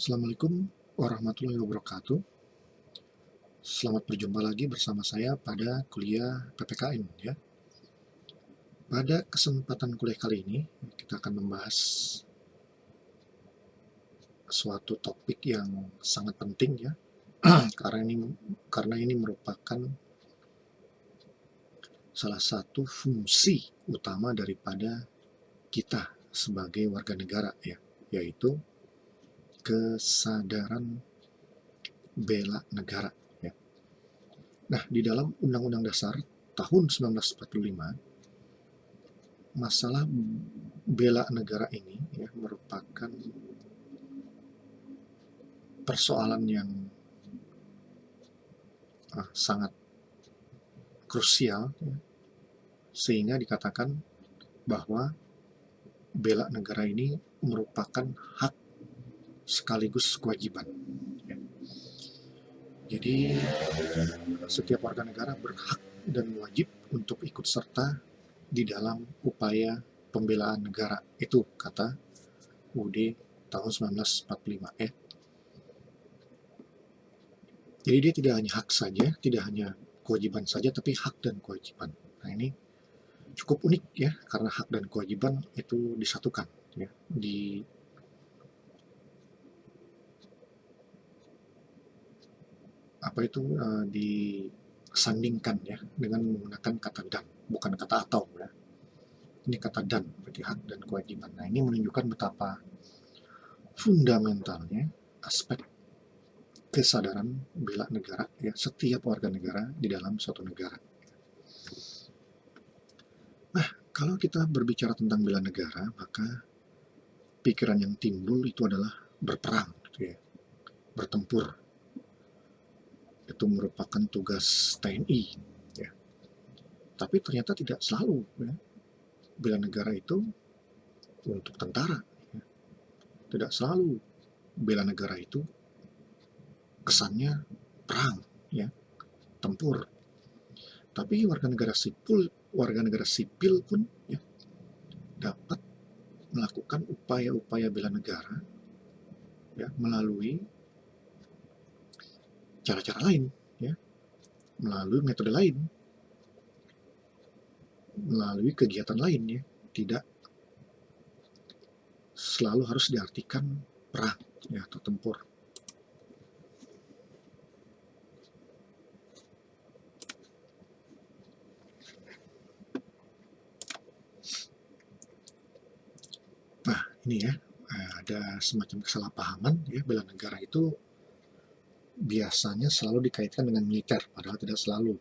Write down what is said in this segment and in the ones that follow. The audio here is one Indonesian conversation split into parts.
Assalamualaikum warahmatullahi wabarakatuh. Selamat berjumpa lagi bersama saya pada kuliah PPKN ya. Pada kesempatan kuliah kali ini kita akan membahas suatu topik yang sangat penting ya. karena ini merupakan salah satu fungsi utama daripada kita sebagai warga negara ya, yaitu kesadaran bela negara ya. Nah, di dalam Undang-Undang Dasar tahun 1945, masalah bela negara ini ya merupakan persoalan yang sangat krusial ya, sehingga dikatakan bahwa bela negara ini merupakan hak sekaligus kewajiban ya. Jadi setiap warga negara berhak dan wajib untuk ikut serta di dalam upaya pembelaan negara, itu kata UUD tahun 1945 . Jadi dia tidak hanya hak saja, tidak hanya kewajiban saja, tapi hak dan kewajiban. Nah, ini cukup unik ya, karena hak dan kewajiban itu disatukan ya, disandingkan ya dengan menggunakan kata dan, bukan kata atau ya. Ini kata dan, berarti hak dan kewajiban. Nah, ini menunjukkan betapa fundamentalnya aspek kesadaran bela negara ya, setiap warga negara di dalam suatu negara. Nah, kalau kita berbicara tentang bela negara, maka pikiran yang timbul itu adalah berperang gitu ya, bertempur. Itu merupakan tugas TNI ya. Tapi ternyata tidak selalu ya. Bela negara itu untuk tentara ya. Tidak selalu bela negara itu kesannya perang ya, tempur. Tapi warga negara sipil pun ya, dapat melakukan upaya-upaya bela negara ya, melalui cara-cara lain ya, melalui metode lain, melalui kegiatan lain ya, tidak selalu harus diartikan perang ya, atau tempur. Nah, ini ya, ada semacam kesalahpahaman ya, bela negara itu biasanya selalu dikaitkan dengan militer, padahal tidak selalu.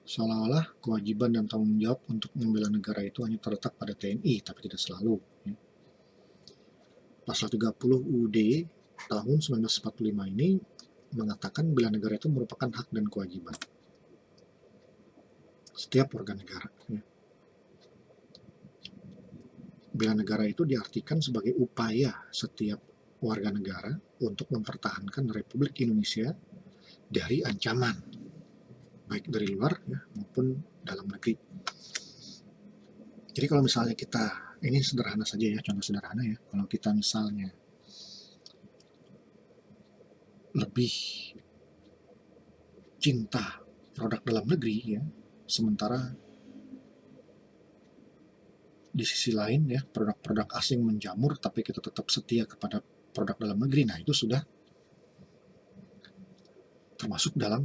Seolah-olah kewajiban dan tanggung jawab untuk membela negara itu hanya terletak pada TNI, tapi tidak selalu ya. Pasal 30 UUD tahun 1945 ini mengatakan bela negara itu merupakan hak dan kewajiban setiap warga negara ya. Bela negara itu diartikan sebagai upaya setiap warga negara untuk mempertahankan Republik Indonesia dari ancaman, baik dari luar ya, maupun dalam negeri. Jadi kalau misalnya kita, ini sederhana saja ya, contoh sederhana ya, kalau kita misalnya lebih cinta produk dalam negeri ya, sementara di sisi lain ya, produk-produk asing menjamur tapi kita tetap setia kepada produk dalam negeri, nah itu sudah termasuk dalam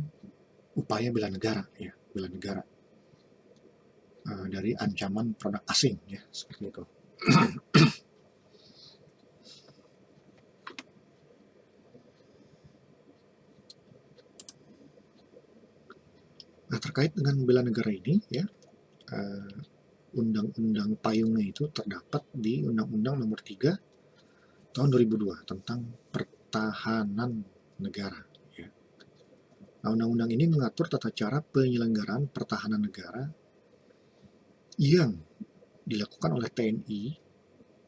upaya bela negara ya, bela negara dari ancaman produk asing ya, seperti itu. Nah, terkait dengan bela negara ini ya, undang-undang payungnya itu terdapat di Undang-Undang Nomor 3 tahun 2002 tentang pertahanan negara ya. Nah, undang-undang ini mengatur tata cara penyelenggaraan pertahanan negara yang dilakukan oleh TNI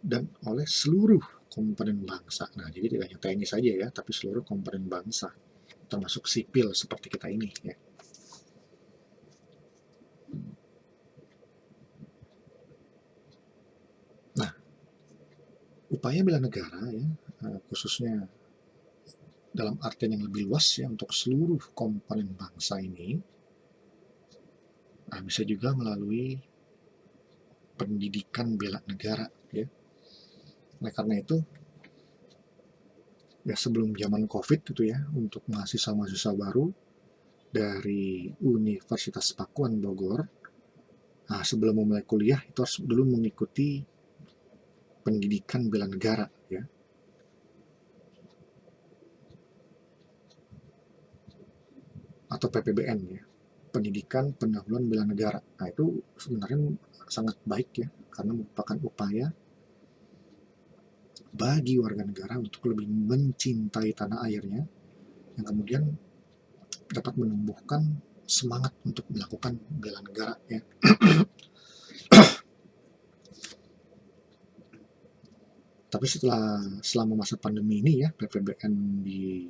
dan oleh seluruh komponen bangsa. Nah, jadi tidak hanya TNI saja ya, tapi seluruh komponen bangsa, termasuk sipil seperti kita ini ya. upaya bela negara ya, khususnya dalam artian yang lebih luas ya untuk seluruh komponen bangsa ini, bisa juga melalui pendidikan bela negara ya. Nah karena itu ya sebelum zaman COVID itu ya, untuk mahasiswa-mahasiswa baru dari Universitas Pakuan Bogor, sebelum memulai kuliah itu harus dulu mengikuti pendidikan bela negara ya. Atau PPBN ya, pendidikan pendahuluan bela negara. Nah itu sebenarnya sangat baik ya, karena merupakan upaya bagi warga negara untuk lebih mencintai tanah airnya, yang kemudian dapat menumbuhkan semangat untuk melakukan bela negara ya. Tapi selama masa pandemi ini ya, PPBN di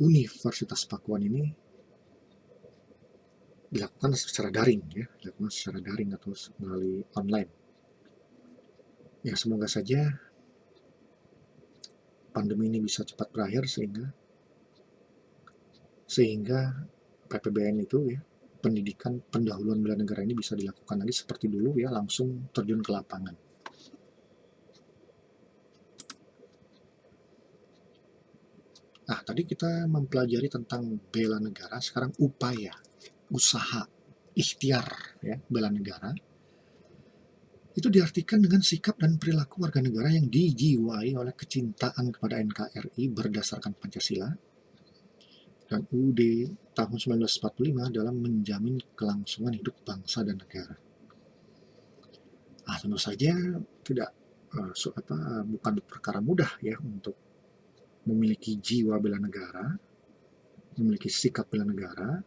Universitas Pakuan ini dilakukan secara daring ya, dilakukan secara daring atau melalui online. Ya semoga saja pandemi ini bisa cepat berakhir sehingga PPBN itu ya, pendidikan pendahuluan bela negara ini bisa dilakukan lagi seperti dulu ya, langsung terjun ke lapangan. Nah, tadi kita mempelajari tentang bela negara, sekarang upaya, usaha, ikhtiar ya, bela negara. Itu diartikan dengan sikap dan perilaku warga negara yang dijiwai oleh kecintaan kepada NKRI berdasarkan Pancasila dan UUD tahun 1945 dalam menjamin kelangsungan hidup bangsa dan negara. Tentu saja tidak bukan perkara mudah ya untuk memiliki jiwa bela negara, memiliki sikap bela negara.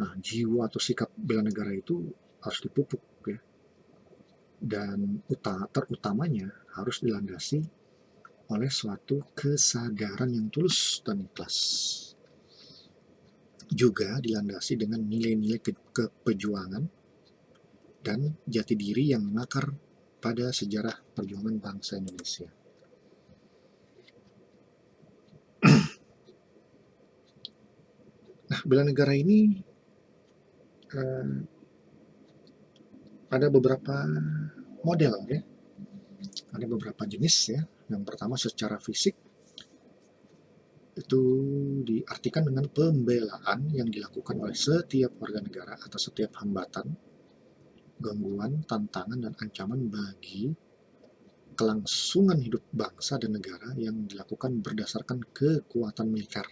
Nah, jiwa atau sikap bela negara itu harus dipupuk ya, dan terutamanya harus dilandasi oleh suatu kesadaran yang tulus dan ikhlas. Juga dilandasi dengan nilai-nilai kepejuangan dan jati diri yang mengakar pada sejarah perjuangan bangsa Indonesia. Nah, bela negara ini ada beberapa model ya, ada beberapa jenis ya. Yang pertama secara fisik itu diartikan dengan pembelaan yang dilakukan oleh setiap warga negara atas setiap hambatan, gangguan, tantangan, dan ancaman bagi kelangsungan hidup bangsa dan negara yang dilakukan berdasarkan kekuatan militer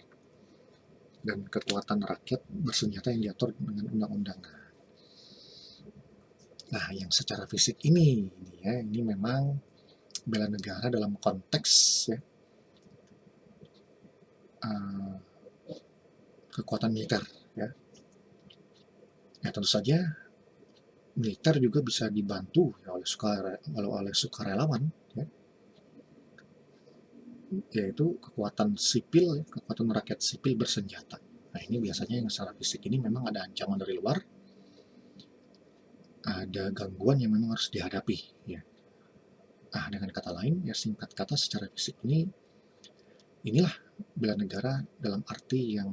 dan kekuatan rakyat bersenjata yang diatur dengan undang-undang. Nah, yang secara fisik ini memang bela negara dalam konteks ya, kekuatan militer ya. Ya tentu saja militer juga bisa dibantu ya, oleh sukarelawan ya, yaitu kekuatan sipil, kekuatan rakyat sipil bersenjata. Nah ini biasanya yang secara fisik ini memang ada ancaman dari luar, ada gangguan yang memang harus dihadapi ya. Dengan kata lain ya, singkat kata secara fisik inilah bela negara dalam arti yang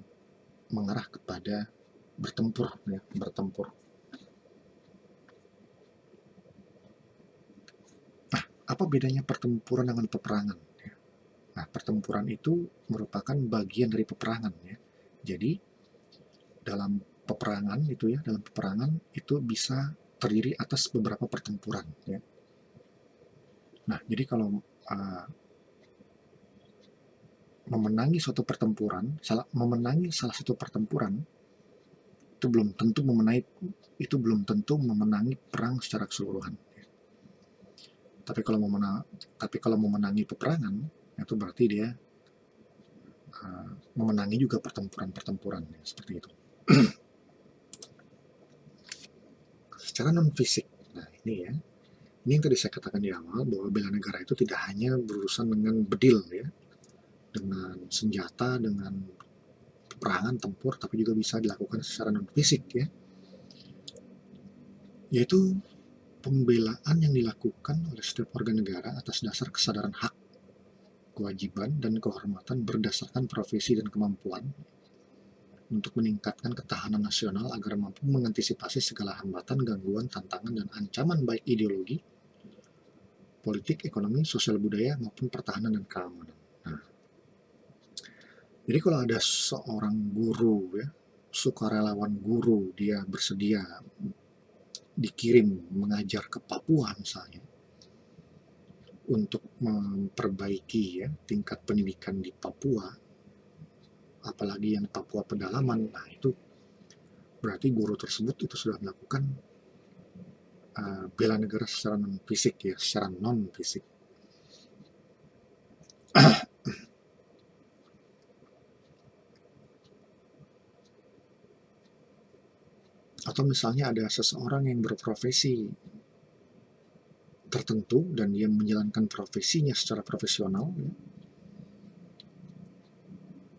mengarah kepada bertempur ya, bertempur. Apa bedanya pertempuran dengan peperangan? Nah, pertempuran itu merupakan bagian dari peperangan ya. Jadi dalam peperangan itu bisa terdiri atas beberapa pertempuran ya. Nah, jadi kalau memenangi salah satu pertempuran itu belum tentu memenangi perang secara keseluruhan. Tapi kalau memenangi peperangan itu berarti dia memenangi juga pertempuran ya, seperti itu. Secara non fisik, nah ini yang tadi saya katakan di awal bahwa bela negara itu tidak hanya berurusan dengan bedil ya, dengan senjata, dengan peperangan tempur, tapi juga bisa dilakukan secara non fisik ya, yaitu pembelaan yang dilakukan oleh setiap warga negara atas dasar kesadaran hak, kewajiban, dan kehormatan berdasarkan profesi dan kemampuan untuk meningkatkan ketahanan nasional agar mampu mengantisipasi segala hambatan, gangguan, tantangan, dan ancaman baik ideologi, politik, ekonomi, sosial budaya, maupun pertahanan dan keamanan. Nah, jadi kalau ada seorang guru ya, sukarelawan guru, dia bersedia dikirim mengajar ke Papua misalnya, untuk memperbaiki ya tingkat pendidikan di Papua, apalagi yang Papua pedalaman, nah itu berarti guru tersebut itu sudah melakukan bela negara secara non fisik ya, secara non fisik. Atau misalnya ada seseorang yang berprofesi tertentu dan dia menjalankan profesinya secara profesional ya.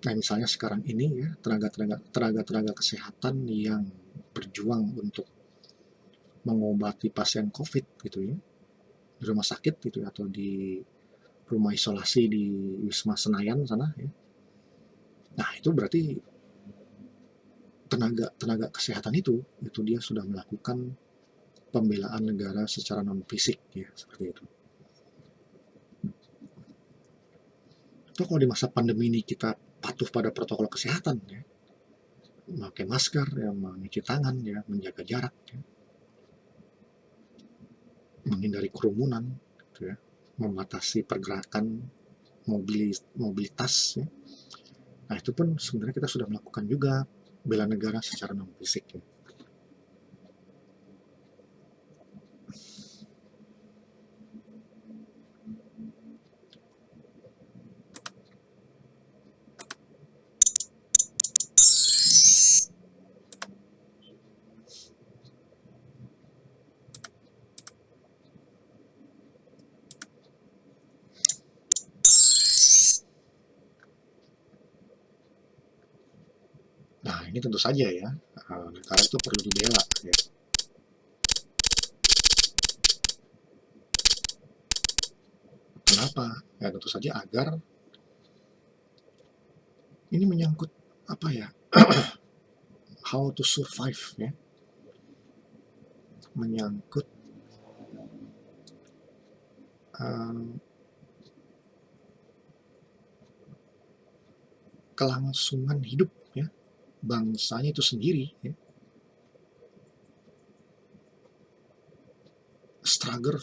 Nah, misalnya sekarang ini ya, tenaga kesehatan yang berjuang untuk mengobati pasien COVID gitu ya, di rumah sakit gitu ya, atau di rumah isolasi di Wisma Senayan sana ya. Nah, itu berarti tenaga kesehatan itu dia sudah melakukan pembelaan negara secara non fisik ya, seperti itu. Itu kalau di masa pandemi ini kita patuh pada protokol kesehatan ya, memakai masker ya, mencuci tangan ya, menjaga jarak ya, menghindari kerumunan gitu ya, membatasi pergerakan mobilitas ya. Nah, itu pun sebenarnya kita sudah melakukan juga bela negara secara non fisik ya. Nah, ini tentu saja ya, negara itu perlu dibela ya. Kenapa? Ya tentu saja agar ini menyangkut apa ya? How to survive ya. Menyangkut uh, kelangsungan hidup ya bangsanya itu sendiri ya. Struggle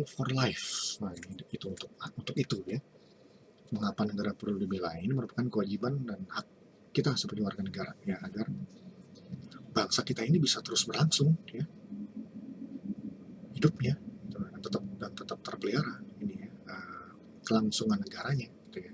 for life. Nah, itu untuk itu ya. Mengapa negara perlu dibela? Ini merupakan kewajiban dan hak kita sebagai warga negara ya, agar bangsa kita ini bisa terus berlangsung ya hidupnya gitu, dan tetap terpelihara ini ya, kelangsungan negaranya gitu ya.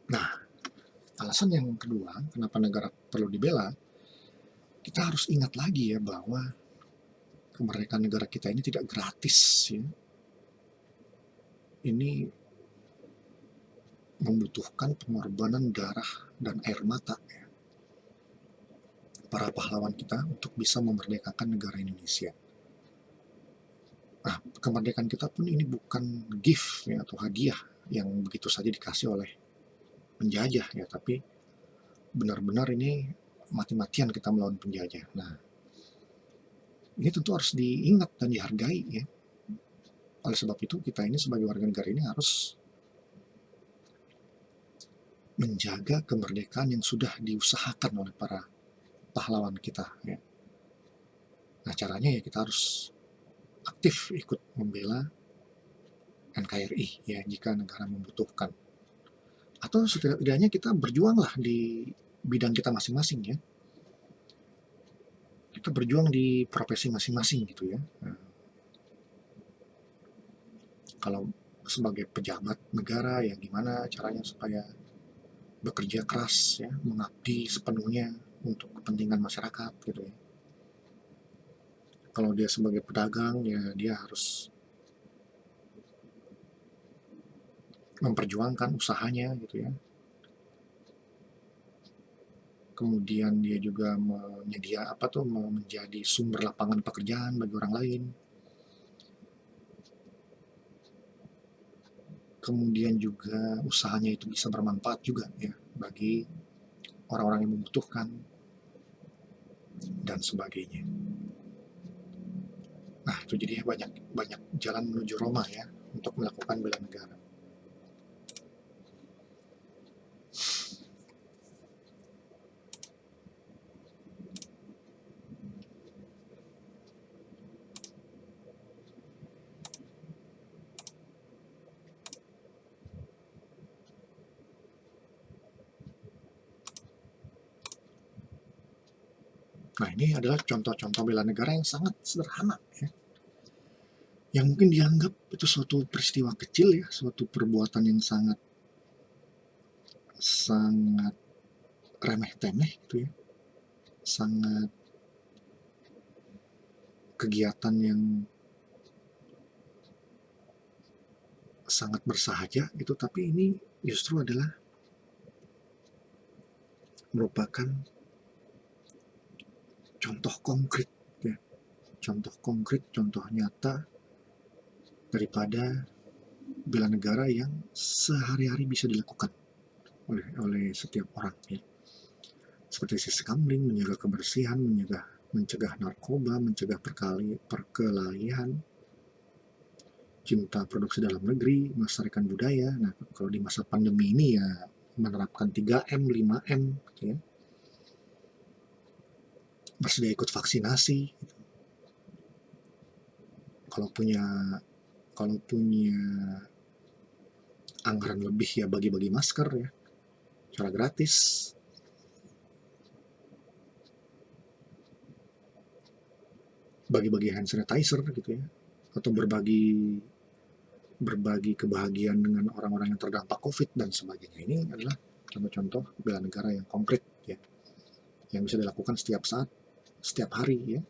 Nah, alasan yang kedua kenapa negara perlu dibela, kita harus ingat lagi ya bahwa kemerdekaan negara kita ini tidak gratis ya. Ini membutuhkan pengorbanan darah dan air mata ya, para pahlawan kita untuk bisa memerdekakan negara Indonesia. Nah, kemerdekaan kita pun ini bukan gift ya, atau hadiah yang begitu saja dikasih oleh penjajah ya, tapi benar-benar ini mati-matian kita melawan penjajah. Nah, ini tentu harus diingat dan dihargai ya. Oleh sebab itu kita ini sebagai warga negara ini harus menjaga kemerdekaan yang sudah diusahakan oleh para pahlawan kita ya. Nah, caranya ya kita harus aktif ikut membela NKRI ya jika negara membutuhkan. Atau setidaknya kita berjuanglah di bidang kita masing-masing ya. Kita berjuang di profesi masing-masing gitu ya. Nah, kalau sebagai pejabat negara ya gimana caranya supaya bekerja keras ya, mengabdi sepenuhnya untuk kepentingan masyarakat gitu ya. Kalau dia sebagai pedagang ya dia harus memperjuangkan usahanya gitu ya. Kemudian dia juga menjadi sumber lapangan pekerjaan bagi orang lain. Kemudian juga usahanya itu bisa bermanfaat juga ya bagi orang-orang yang membutuhkan dan sebagainya. Nah, itu jadi banyak banyak jalan menuju Roma ya untuk melakukan bela negara. Nah, ini adalah contoh-contoh bela negara yang sangat sederhana ya. Yang mungkin dianggap itu suatu peristiwa kecil ya, suatu perbuatan yang sangat sangat remeh-temeh gitu ya. Sangat kegiatan yang sangat bersahaja itu, tapi ini justru adalah merupakan contoh konkret ya, contoh konkret, contoh nyata daripada bela negara yang sehari-hari bisa dilakukan oleh setiap orang ya. Seperti sisi kamling, menjaga kebersihan, mencegah narkoba, mencegah perkelahian, cinta produksi dalam negeri, melestarikan budaya. Nah, kalau di masa pandemi ini ya menerapkan 3M, 5M gitu ya. Bersedia ikut vaksinasi gitu. Kalau punya kalau punya anggaran lebih ya bagi-bagi masker ya secara gratis. Bagi-bagi hand sanitizer gitu ya, atau berbagi berbagi kebahagiaan dengan orang-orang yang terdampak COVID dan sebagainya. Ini adalah contoh-contoh bela negara yang konkret ya, yang bisa dilakukan setiap saat, setiap hari ya,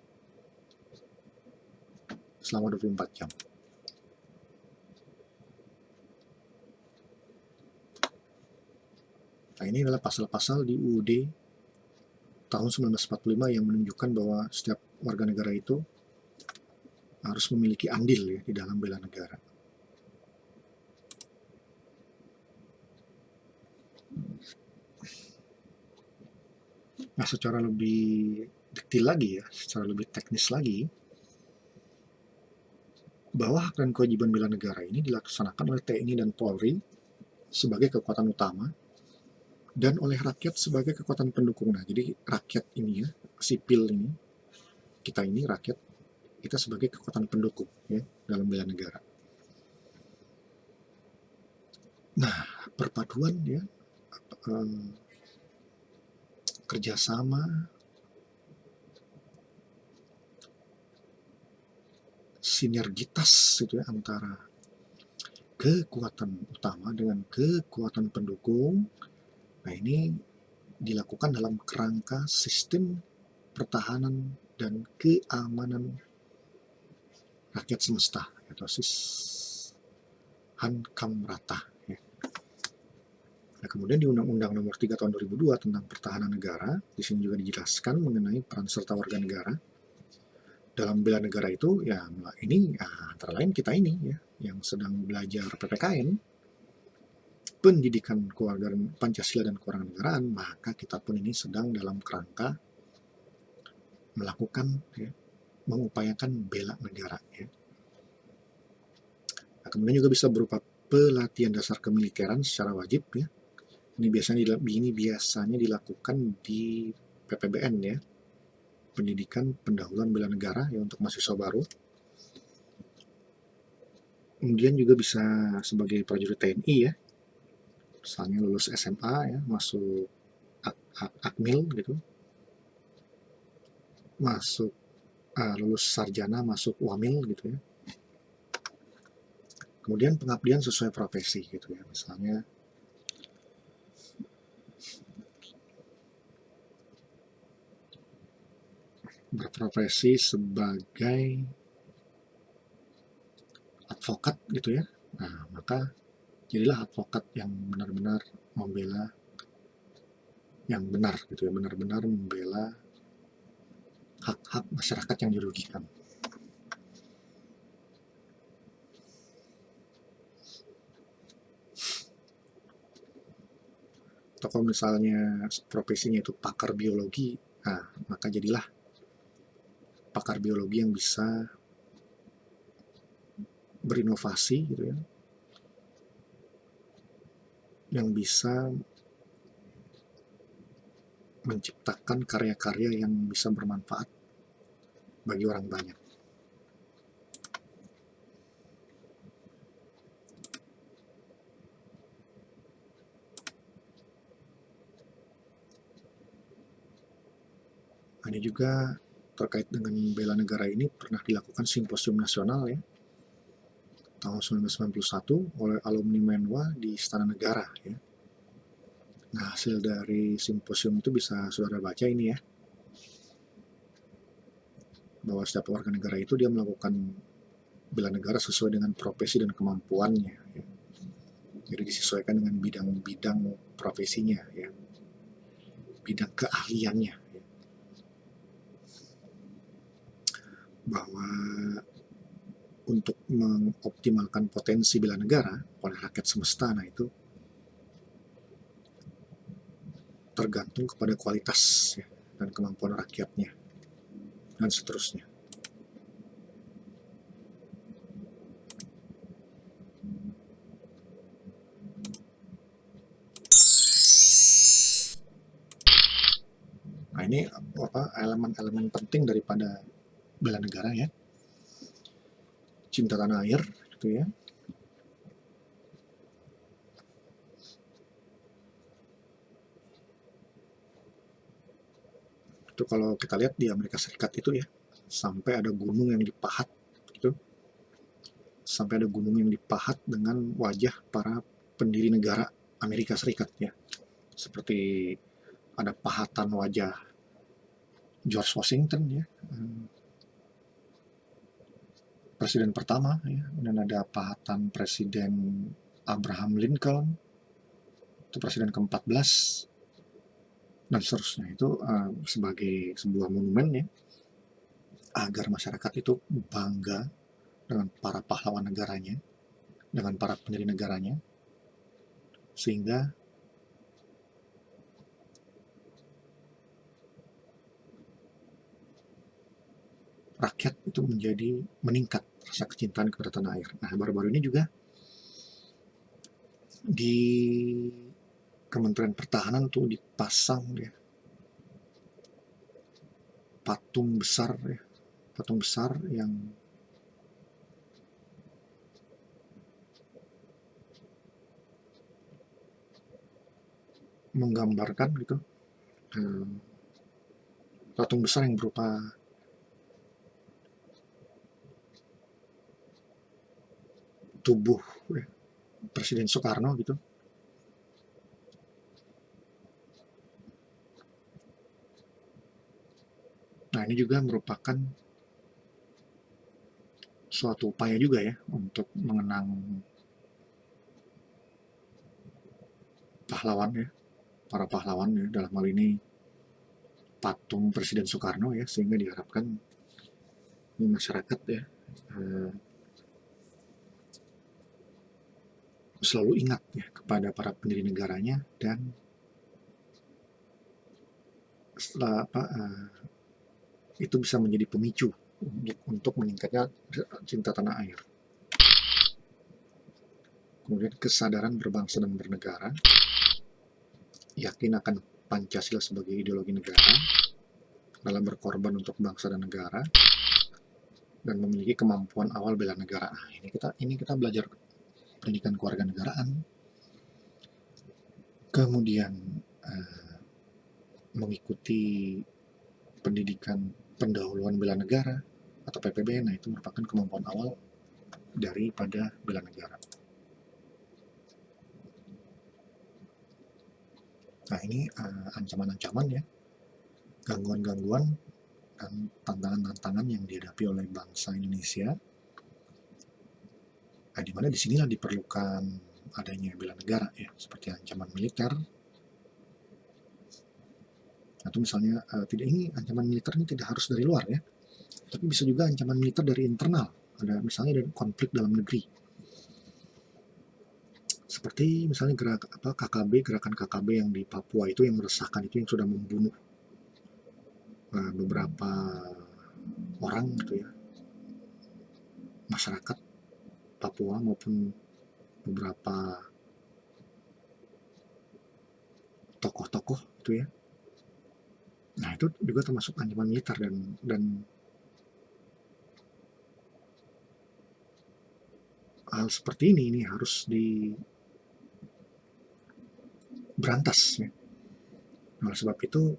selama 24 jam. Nah, ini adalah pasal-pasal di UUD tahun 1945 yang menunjukkan bahwa setiap warga negara itu harus memiliki andil ya di dalam bela negara. Nah, secara lebih detail lagi ya, secara lebih teknis lagi, bahwa hak dan kewajiban bela negara ini dilaksanakan oleh TNI dan Polri sebagai kekuatan utama dan oleh rakyat sebagai kekuatan pendukung. Nah, jadi rakyat ini ya, sipil ini, kita ini rakyat, kita sebagai kekuatan pendukung ya dalam bela negara. Nah, perpaduan ya, kerjasama, sinergitas itu ya antara kekuatan utama dengan kekuatan pendukung. Nah, ini dilakukan dalam kerangka sistem pertahanan dan keamanan rakyat semesta atau Hankamrata ya. Nah, kemudian di Undang-Undang Nomor 3 Tahun 2002 tentang Pertahanan Negara, di sini juga dijelaskan mengenai peran serta warga negara dalam bela negara itu ya. Ini ya, antara lain kita ini ya yang sedang belajar PPKN, pendidikan kewarganegaraan Pancasila dan kewarganegaraan, maka kita pun ini sedang dalam kerangka melakukan ya, mengupayakan bela negara ya. Nah, kemudian juga bisa berupa pelatihan dasar kemiliteran secara wajib ya. Ini biasanya dilakukan di PPBN ya, pendidikan pendahuluan bela negara ya untuk mahasiswa baru. Kemudian juga bisa sebagai prajurit TNI ya, misalnya lulus SMA ya, masuk Akmil gitu, masuk lulus sarjana masuk Wamil gitu ya. Kemudian pengabdian sesuai profesi gitu ya, misalnya berprofesi sebagai advokat gitu ya. Nah, maka jadilah advokat yang benar-benar membela yang benar gitu ya, benar-benar membela hak-hak masyarakat yang dirugikan. Atau kalau misalnya profesinya itu pakar biologi, nah maka jadilah pakar biologi yang bisa berinovasi gitu ya, yang bisa menciptakan karya-karya yang bisa bermanfaat bagi orang banyak. Ini juga terkait dengan bela negara ini pernah dilakukan simposium nasional ya, tahun 1991 oleh alumni Menwa di Istana Negara ya. Nah, hasil dari simposium itu bisa saudara baca ini ya, bahwa setiap warga negara itu dia melakukan bela negara sesuai dengan profesi dan kemampuannya ya. Jadi disesuaikan dengan bidang-bidang profesinya ya, bidang keahliannya ya. Bahwa untuk mengoptimalkan potensi bela negara oleh rakyat semesta, nah itu tergantung kepada kualitas ya, dan kemampuan rakyatnya dan seterusnya. Nah ini elemen-elemen penting daripada bela negara ya, cinta tanah air gitu ya. Itu kalau kita lihat di Amerika Serikat itu ya, sampai ada gunung yang dipahat gitu, sampai ada gunung yang dipahat dengan wajah para pendiri negara Amerika Serikat ya, seperti ada pahatan wajah George Washington ya, presiden pertama ya, dan ada pahatan presiden Abraham Lincoln, itu presiden ke-14 dan seterusnya. Itu sebagai sebuah monumen ya, agar masyarakat itu bangga dengan para pahlawan negaranya, dengan para pendiri negaranya, sehingga rakyat itu menjadi meningkat rasa kecintaan kepada tanah air. Nah, baru-baru ini juga di Kementerian Pertahanan tuh dipasang ya patung besar yang menggambarkan gitu, patung besar yang berupa tubuh ya, Presiden Soekarno gitu. Nah ini juga merupakan suatu upaya juga ya untuk mengenang pahlawan ya, para pahlawan ya, dalam hal ini patung Presiden Soekarno ya, sehingga diharapkan masyarakat ya selalu ingat ya kepada para pendiri negaranya, dan setelah itu bisa menjadi pemicu untuk meningkatnya cinta tanah air. Kemudian kesadaran berbangsa dan bernegara, yakin akan Pancasila sebagai ideologi negara, dalam berkorban untuk bangsa dan negara, dan memiliki kemampuan awal bela negara. Nah, ini kita belajar pendidikan kewarganegaraan, kemudian mengikuti pendidikan pendahuluan bela negara atau PPBN. Nah, itu merupakan kemampuan awal daripada bela negara. Nah, ini ancaman-ancaman ya, gangguan-gangguan dan tantangan-tantangan yang dihadapi oleh bangsa Indonesia. Nah, di mana disinilah diperlukan adanya bela negara ya, seperti ancaman militer. Atau misalnya tidak, ini ancaman militer ini tidak harus dari luar ya, tapi bisa juga ancaman militer dari internal. Ada misalnya dari konflik dalam negeri. Seperti misalnya KKB, gerakan KKB yang di Papua itu yang meresahkan, itu yang sudah membunuh beberapa orang gitu ya, masyarakat Papua maupun beberapa tokoh-tokoh itu ya. Nah, itu juga termasuk ancaman militer, dan hal seperti ini harus diberantas ya. Oleh sebab itu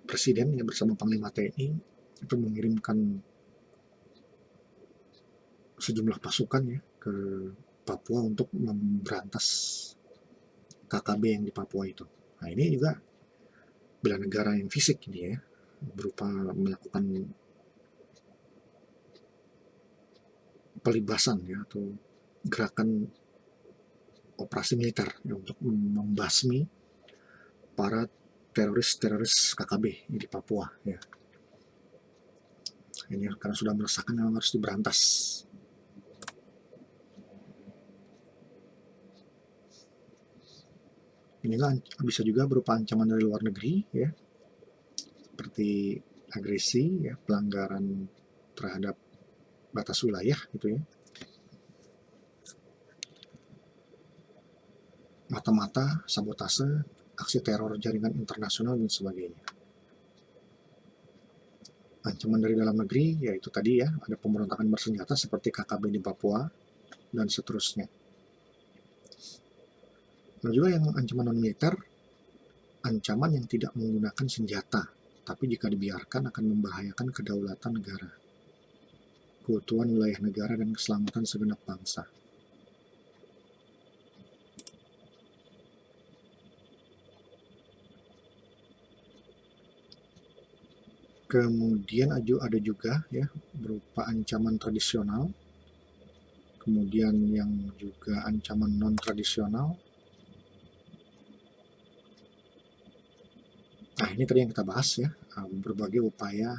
Presiden ya bersama Panglima TNI itu mengirimkan sejumlah pasukan ya ke Papua untuk memberantas KKB yang di Papua itu. Nah, ini juga bela negara yang fisik ini ya, berupa melakukan pelibasan ya, atau gerakan operasi militer ya, untuk membasmi para teroris KKB di Papua ya. Ini karena sudah meresahkan, memang harus diberantas. Ini bisa juga berupa ancaman dari luar negeri ya, seperti agresi ya, pelanggaran terhadap batas wilayah gitu ya, mata-mata, sabotase, aksi teror jaringan internasional dan sebagainya. Ancaman dari dalam negeri yaitu tadi ya, ada pemberontakan bersenjata seperti KKB di Papua dan seterusnya. Nah, juga yang ancaman non militer, ancaman yang tidak menggunakan senjata, tapi jika dibiarkan akan membahayakan kedaulatan negara, keutuhan wilayah negara, dan keselamatan segenap bangsa. Kemudian ada juga ya berupa ancaman tradisional, kemudian yang juga ancaman non tradisional. Nah, ini tadi yang kita bahas ya, berbagai upaya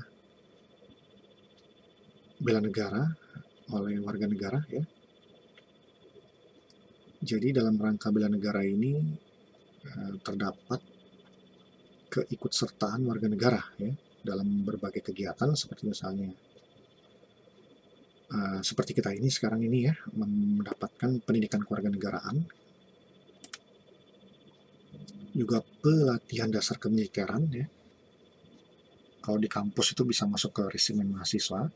bela negara oleh warga negara ya. Jadi dalam rangka bela negara ini terdapat keikutsertaan warga negara ya dalam berbagai kegiatan, seperti misalnya seperti kita ini sekarang ini ya, mendapatkan pendidikan kewarganegaraan, juga pelatihan dasar kemiliteran ya. Kalau di kampus itu bisa masuk ke resimen mahasiswa,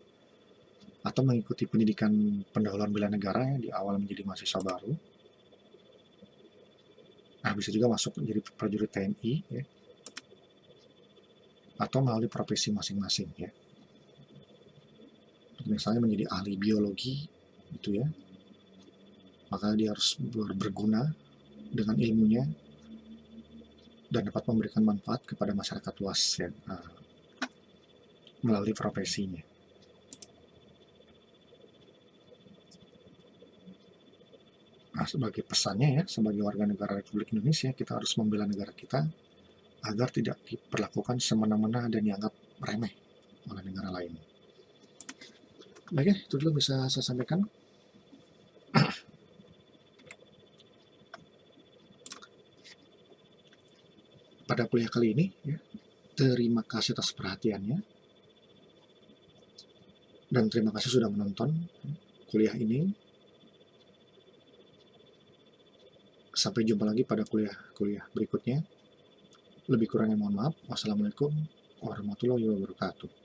atau mengikuti pendidikan pendahuluan bela negara ya, di awal menjadi mahasiswa baru. Nah, bisa juga masuk menjadi prajurit TNI ya, atau melalui profesi masing-masing ya. Misalnya menjadi ahli biologi gitu ya, maka dia harus berguna dengan ilmunya dan dapat memberikan manfaat kepada masyarakat luas ya, melalui profesinya. Nah, sebagai pesannya ya, sebagai warga negara Republik Indonesia, kita harus membela negara kita agar tidak diperlakukan semena-mena dan dianggap remeh oleh negara lain. Baik ya, itu dulu bisa saya sampaikan. Pada kuliah kali ini ya, terima kasih atas perhatiannya, dan terima kasih sudah menonton kuliah ini. Sampai jumpa lagi pada kuliah berikutnya. Lebih kurangnya mohon maaf. Wassalamualaikum warahmatullahi wabarakatuh.